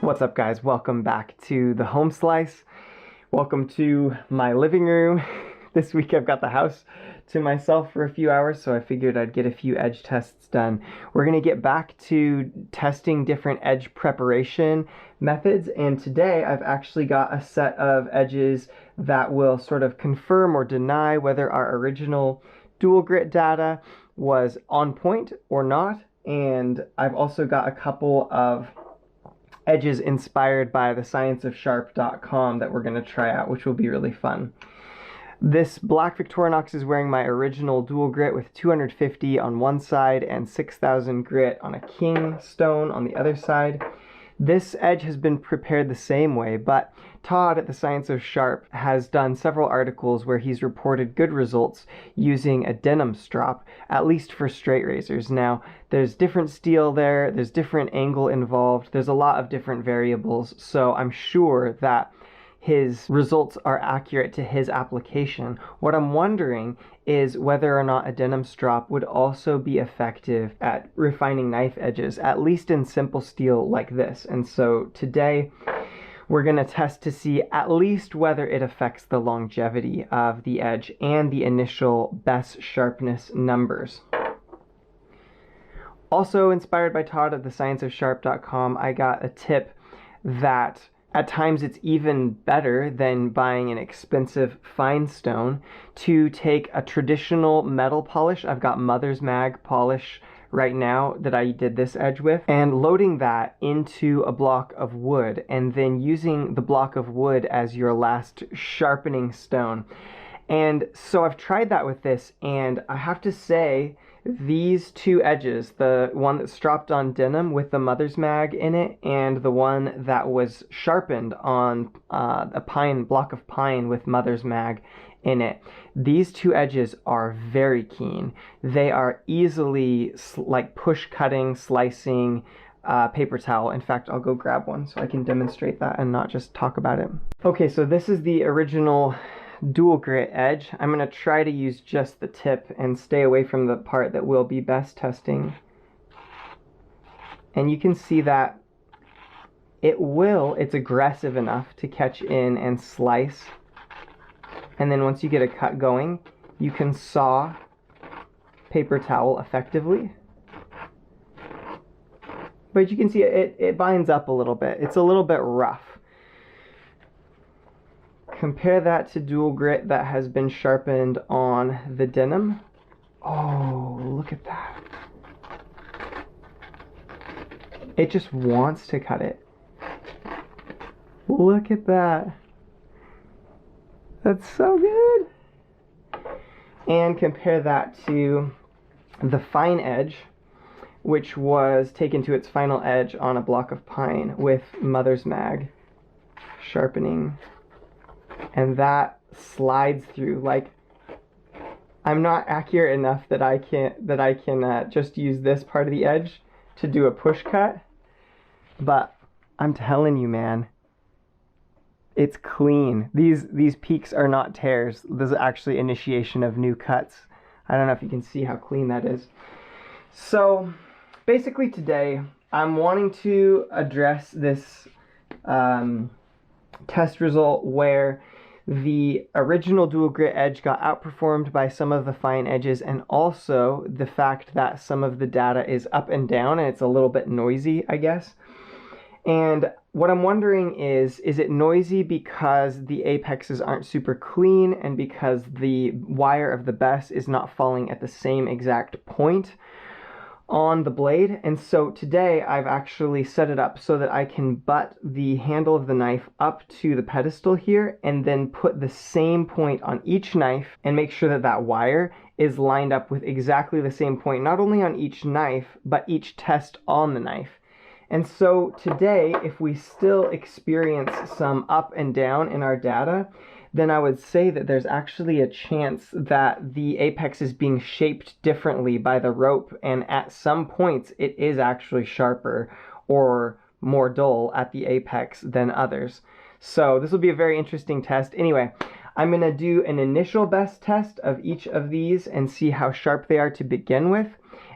What's up, guys? Welcome back to the home slice. Welcome to my living room. This week I've got the house to myself for a few hours, so I figured I'd get a few edge tests done. We're going to get back to testing different edge preparation methods, and today I've actually got a set of edges that will sort of confirm or deny whether our original dual grit data was on point or not, and I've also got a couple of edges inspired by the scienceofsharp.com that we're going to try out, which will be really fun. This black Victorinox is wearing my original dual grit with 250 on one side and 6,000 grit on a king stone on the other side. This edge has been prepared the same way, but Todd at the Science of Sharp has done several articles where he's reported good results using a denim strop, at least for straight razors. Now, there's different steel there, there's different angle involved, there's a lot of different variables, so I'm sure that his results are accurate to his application. What I'm wondering is whether or not a denim strop would also be effective at refining knife edges, at least in simple steel like this. And so today we're going to test to see at least whether it affects the longevity of the edge and the initial BESS sharpness numbers. Also inspired by Todd at the scienceofsharp.com, I got a tip that at times it's even better than buying an expensive fine stone to take a traditional metal polish. I've got Mother's Mag polish right now that I did this edge with, and loading that into a block of wood and then using the block of wood as your last sharpening stone. And so I've tried that with this, and I have to say these two edges, the one that's stropped on denim with the Mother's Mag in it and the one that was sharpened on a block of pine with Mother's Mag in it, these two edges are very keen. They are easily like push cutting, slicing paper towel. In fact, I'll go grab one so I can demonstrate that and not just talk about it. Okay, so this is the original dual grit edge. I'm going to try to use just the tip and stay away from the part that will be BESS testing. And you can see that it's aggressive enough to catch in and slice. And then once you get a cut going, you can saw paper towel effectively. But you can see it binds up a little bit. It's a little bit rough. Compare that to dual grit that has been sharpened on the denim. Oh, look at that. It just wants to cut it. Look at that. That's so good. And compare that to the fine edge, which was taken to its final edge on a block of pine with Mother's Mag sharpening. And that slides through. Like, I'm not accurate enough that I can just use this part of the edge to do a push cut, but I'm telling you, man, it's clean. These peaks are not tears. This is actually initiation of new cuts. I don't know if you can see how clean that is. So basically today I'm wanting to address this test result where the original dual grit edge got outperformed by some of the fine edges, and also the fact that some of the data is up and down and it's a little bit noisy, I guess. And what I'm wondering is it noisy because the apexes aren't super clean and because the wire of the BESS is not falling at the same exact point on the blade? And so today I've actually set it up so that I can butt the handle of the knife up to the pedestal here and then put the same point on each knife and make sure that that wire is lined up with exactly the same point, not only on each knife, but each test on the knife. And so today, if we still experience some up and down in our data, then I would say that there's actually a chance that the apex is being shaped differently by the rope, and at some points it is actually sharper or more dull at the apex than others. So this will be a very interesting test. Anyway, I'm going to do an initial BESS test of each of these and see how sharp they are to begin with.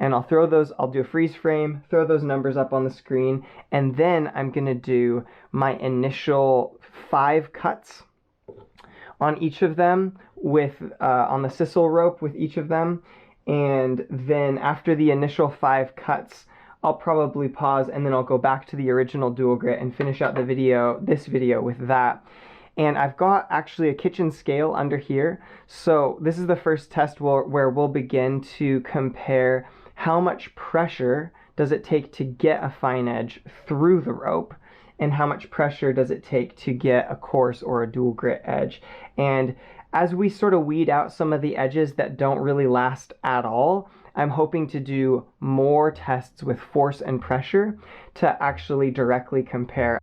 and I'll do a freeze frame, throw those numbers up on the screen, and then I'm going to do my initial 5 cuts on each of them with on the sisal rope with each of them. And then after the initial 5 cuts, I'll probably pause, and then I'll go back to the original dual grit and finish out this video with that. And I've got actually a kitchen scale under here. So this is the first test where we'll begin to compare how much pressure does it take to get a fine edge through the rope, and how much pressure does it take to get a coarse or a dual grit edge. And as we sort of weed out some of the edges that don't really last at all, I'm hoping to do more tests with force and pressure to actually directly compare.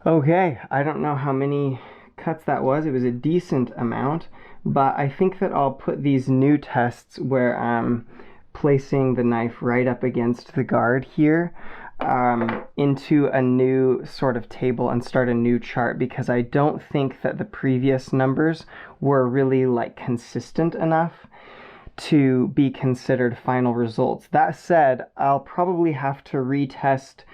Okay, I don't know how many cuts that was. It was a decent amount, but I think that I'll put these new tests where I'm placing the knife right up against the guard here into a new sort of table and start a new chart, because I don't think that the previous numbers were really like consistent enough to be considered final results. That said, I'll probably have to retest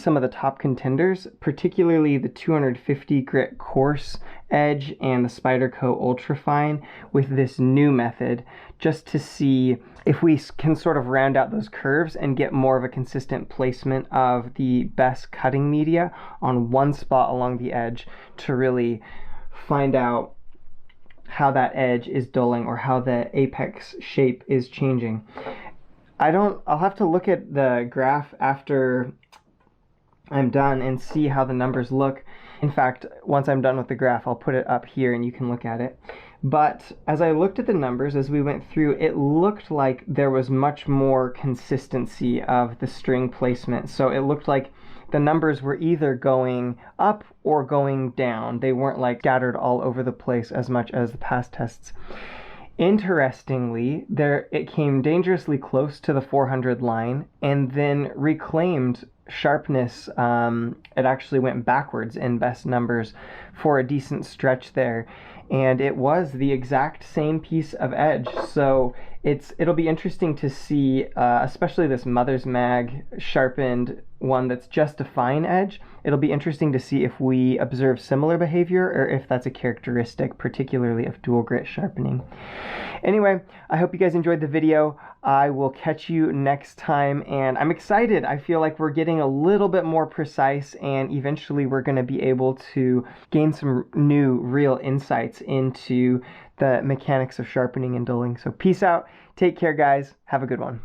some of the top contenders, particularly the 250 grit coarse edge and the Spyderco Ultrafine with this new method, just to see if we can sort of round out those curves and get more of a consistent placement of the BESS cutting media on one spot along the edge to really find out how that edge is dulling or how the apex shape is changing. I'll have to look at the graph after I'm done and see how the numbers look. In fact, once I'm done with the graph, I'll put it up here and you can look at it. But as I looked at the numbers as we went through, it looked like there was much more consistency of the string placement. So it looked like the numbers were either going up or going down. They weren't like scattered all over the place as much as the past tests. Interestingly, it came dangerously close to the 400 line and then reclaimed sharpness. It actually went backwards in BESS numbers for a decent stretch there, and it was the exact same piece of edge. So it'll be interesting to see, especially this Mother's Mag sharpened one that's just a fine edge. It'll be interesting to see if we observe similar behavior or if that's a characteristic, particularly of dual grit sharpening. Anyway, I hope you guys enjoyed the video. I will catch you next time, and I'm excited. I feel like we're getting a little bit more precise, and eventually we're going to be able to gain some new, real insights into the mechanics of sharpening and dulling. So peace out. Take care, guys. Have a good one.